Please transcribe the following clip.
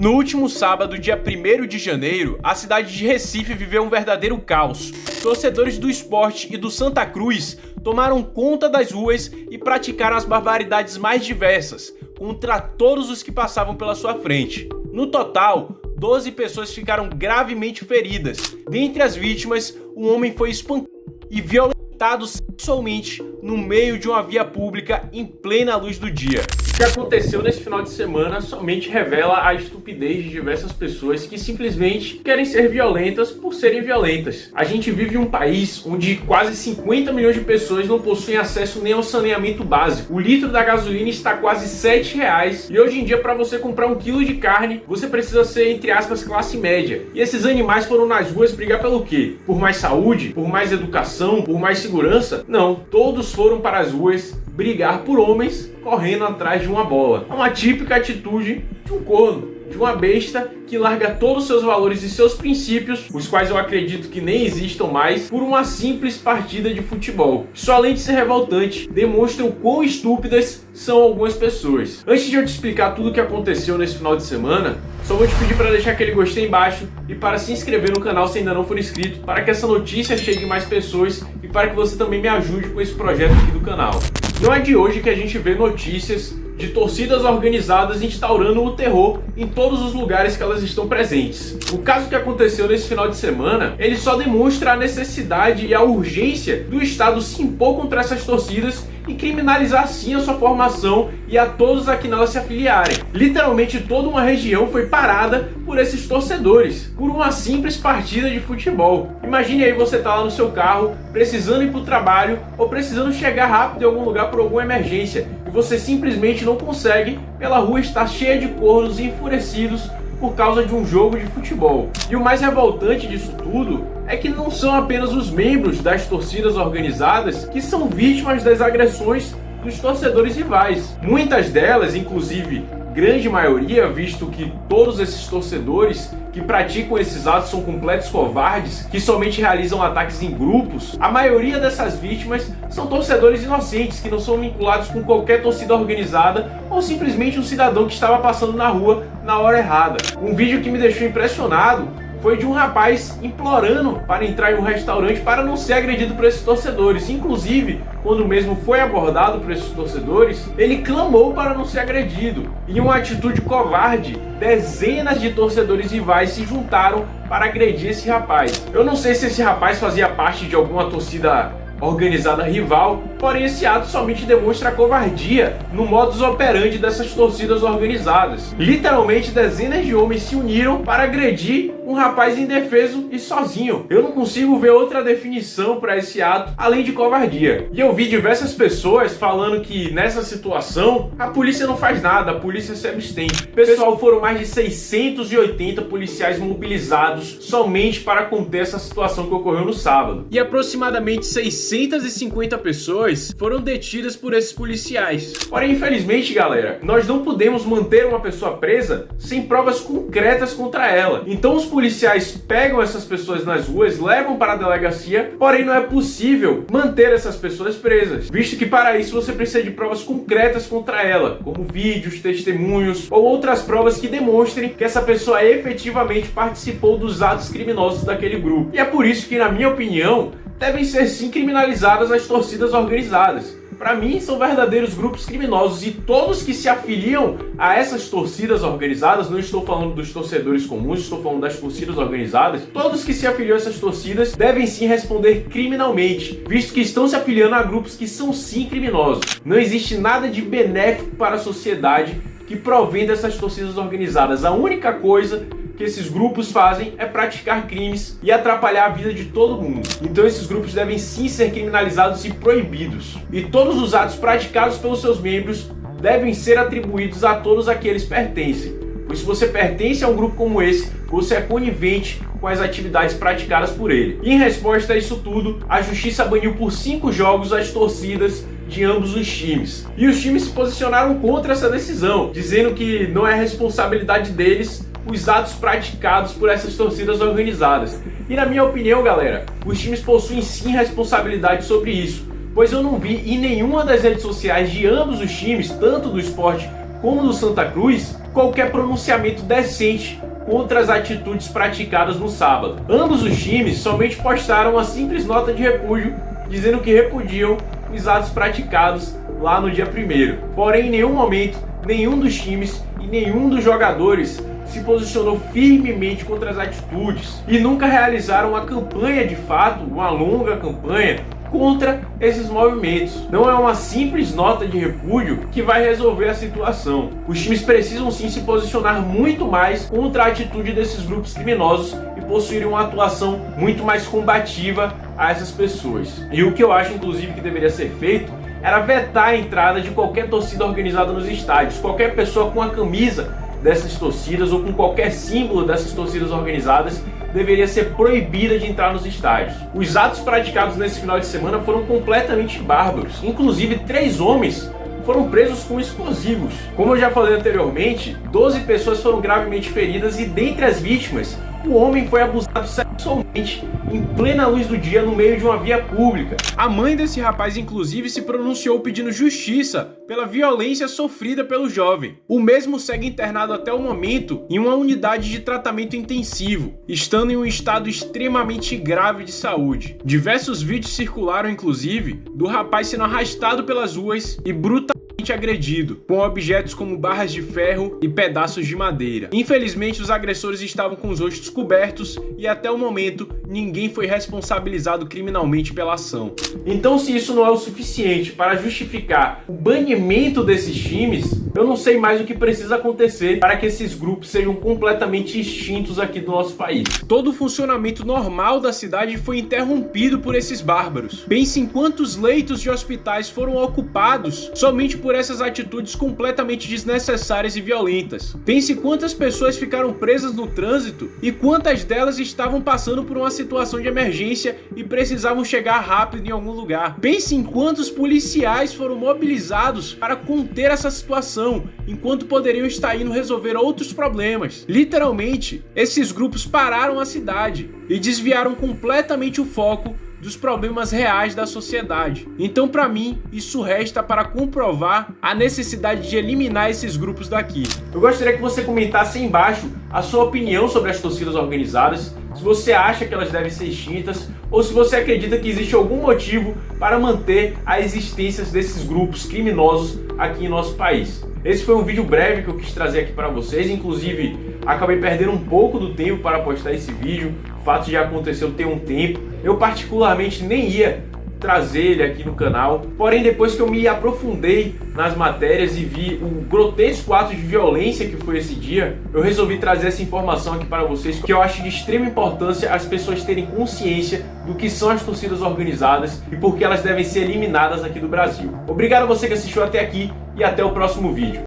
No último sábado, dia 1º de janeiro, a cidade de Recife viveu um verdadeiro caos. Torcedores do Sport e do Santa Cruz tomaram conta das ruas e praticaram as barbaridades mais diversas contra todos os que passavam pela sua frente. No total, 12 pessoas ficaram gravemente feridas. Dentre as vítimas, um homem foi espancado e violentado sexualmente no meio de uma via pública em plena luz do dia. O que aconteceu nesse final de semana somente revela a estupidez de diversas pessoas que simplesmente querem ser violentas por serem violentas. A gente vive em um país onde quase 50 milhões de pessoas não possuem acesso nem ao saneamento básico. O litro da gasolina está quase R$7 e hoje em dia, para você comprar 1 quilo de carne, você precisa ser, entre aspas, classe média. E esses animais foram nas ruas brigar pelo quê? Por mais saúde? Por mais educação? Por mais segurança? Não, todos foram para as ruas brigar por homens correndo atrás de uma bola. É uma típica atitude de um corno, de uma besta que larga todos os seus valores e seus princípios, os quais eu acredito que nem existam mais, por uma simples partida de futebol. Isso, além de ser revoltante, demonstra o quão estúpidas são algumas pessoas. Antes de eu te explicar tudo o que aconteceu nesse final de semana, só vou te pedir para deixar aquele gostei embaixo e para se inscrever no canal se ainda não for inscrito, para que essa notícia chegue a mais pessoas e para que você também me ajude com esse projeto aqui do canal. Não é de hoje que a gente vê notícias de torcidas organizadas instaurando o terror em todos os lugares que elas estão presentes. O caso que aconteceu nesse final de semana, ele só demonstra a necessidade e a urgência do Estado se impor contra essas torcidas e criminalizar sim a sua formação e a todos a que nelas se afiliarem. Literalmente toda uma região foi parada por esses torcedores, por uma simples partida de futebol. Imagine aí você tá lá no seu carro, precisando ir para o trabalho ou precisando chegar rápido em algum lugar por alguma emergência e você simplesmente não consegue, pela rua está cheia de cornos e enfurecidos por causa de um jogo de futebol. E o mais revoltante disso tudo é que não são apenas os membros das torcidas organizadas que são vítimas das agressões dos torcedores rivais. Muitas delas, inclusive grande maioria, visto que todos esses torcedores que praticam esses atos são completos covardes, que somente realizam ataques em grupos, a maioria dessas vítimas são torcedores inocentes, que não são vinculados com qualquer torcida organizada ou simplesmente um cidadão que estava passando na rua na hora errada. Um vídeo que me deixou impressionado foi de um rapaz implorando para entrar em um restaurante para não ser agredido por esses torcedores. Inclusive, quando mesmo foi abordado por esses torcedores, ele clamou para não ser agredido. Em uma atitude covarde, dezenas de torcedores rivais se juntaram para agredir esse rapaz. Eu não sei se esse rapaz fazia parte de alguma torcida organizada rival, porém esse ato somente demonstra a covardia no modus operandi dessas torcidas organizadas. Literalmente dezenas de homens se uniram para agredir um rapaz indefeso e sozinho. Eu não consigo ver outra definição para esse ato além de covardia. E eu vi diversas pessoas falando que nessa situação a polícia não faz nada, a polícia se abstém. Pessoal, foram mais de 680 policiais mobilizados somente para conter essa situação que ocorreu no sábado. E aproximadamente 650 pessoas foram detidas por esses policiais. Porém, infelizmente, galera, nós não podemos manter uma pessoa presa sem provas concretas contra ela. Então os policiais pegam essas pessoas nas ruas, levam para a delegacia, porém não é possível manter essas pessoas presas, visto que para isso você precisa de provas concretas contra ela, como vídeos, testemunhos ou outras provas que demonstrem que essa pessoa efetivamente participou dos atos criminosos daquele grupo. E é por isso que, na minha opinião, devem ser sim criminalizadas as torcidas organizadas. Para mim, são verdadeiros grupos criminosos e todos que se afiliam a essas torcidas organizadas, não estou falando dos torcedores comuns, estou falando das torcidas organizadas, todos que se afiliam a essas torcidas devem sim responder criminalmente, visto que estão se afiliando a grupos que são sim criminosos. Não existe nada de benéfico para a sociedade que provém dessas torcidas organizadas. A única coisa que esses grupos fazem é praticar crimes e atrapalhar a vida de todo mundo. Então esses grupos devem sim ser criminalizados e proibidos. E todos os atos praticados pelos seus membros devem ser atribuídos a todos a que eles pertencem. Pois se você pertence a um grupo como esse, você é conivente com as atividades praticadas por ele. E em resposta a isso tudo, a justiça baniu por 5 jogos as torcidas de ambos os times. E os times se posicionaram contra essa decisão, dizendo que não é responsabilidade deles os atos praticados por essas torcidas organizadas. E na minha opinião, galera, os times possuem sim responsabilidade sobre isso, pois eu não vi em nenhuma das redes sociais de ambos os times, tanto do Sport como do Santa Cruz, qualquer pronunciamento decente contra as atitudes praticadas no sábado. Ambos os times somente postaram uma simples nota de repúdio, dizendo que repudiam os atos praticados lá no dia 1º. Porém, em nenhum momento, nenhum dos times e nenhum dos jogadores se posicionou firmemente contra as atitudes e nunca realizaram uma campanha de fato, uma longa campanha contra esses movimentos. Não é uma simples nota de repúdio que vai resolver a situação. Os times precisam sim se posicionar muito mais contra a atitude desses grupos criminosos e possuírem uma atuação muito mais combativa a essas pessoas. E o que eu acho inclusive que deveria ser feito era vetar a entrada de qualquer torcida organizada nos estádios. Qualquer pessoa com a camisa dessas torcidas ou com qualquer símbolo dessas torcidas organizadas deveria ser proibida de entrar nos estádios. Os atos praticados nesse final de semana foram completamente bárbaros. Inclusive, 3 homens foram presos com explosivos. Como eu já falei anteriormente, 12 pessoas foram gravemente feridas e dentre as vítimas, o homem foi abusado sexualmente em plena luz do dia no meio de uma via pública. A mãe desse rapaz, inclusive, se pronunciou pedindo justiça pela violência sofrida pelo jovem. O mesmo segue internado até o momento em uma unidade de tratamento intensivo, estando em um estado extremamente grave de saúde. Diversos vídeos circularam, inclusive, do rapaz sendo arrastado pelas ruas e brutalmente agredido, com objetos como barras de ferro e pedaços de madeira. Infelizmente, os agressores estavam com os rostos cobertos e até o momento ninguém foi responsabilizado criminalmente pela ação. Então, se isso não é o suficiente para justificar o banimento desses times, eu não sei mais o que precisa acontecer para que esses grupos sejam completamente extintos aqui do nosso país. Todo o funcionamento normal da cidade foi interrompido por esses bárbaros. Pense em quantos leitos de hospitais foram ocupados somente por essas atitudes completamente desnecessárias e violentas. Pense quantas pessoas ficaram presas no trânsito e quantas delas estavam passando por uma situação de emergência e precisavam chegar rápido em algum lugar. Pense em quantos policiais foram mobilizados para conter essa situação, enquanto poderiam estar indo resolver outros problemas. Literalmente, esses grupos pararam a cidade e desviaram completamente o foco dos problemas reais da sociedade. Então, para mim, isso resta para comprovar a necessidade de eliminar esses grupos daqui. Eu gostaria que você comentasse aí embaixo a sua opinião sobre as torcidas organizadas, se você acha que elas devem ser extintas ou se você acredita que existe algum motivo para manter a existência desses grupos criminosos aqui em nosso país. Esse foi um vídeo breve que eu quis trazer aqui para vocês, inclusive acabei perdendo um pouco do tempo para postar esse vídeo, o fato já aconteceu tem um tempo. Eu particularmente nem ia trazer ele aqui no canal, porém depois que eu me aprofundei nas matérias e vi o grotesco ato de violência que foi esse dia, eu resolvi trazer essa informação aqui para vocês, que eu acho de extrema importância as pessoas terem consciência do que são as torcidas organizadas e por que elas devem ser eliminadas aqui do Brasil. Obrigado a você que assistiu até aqui e até o próximo vídeo.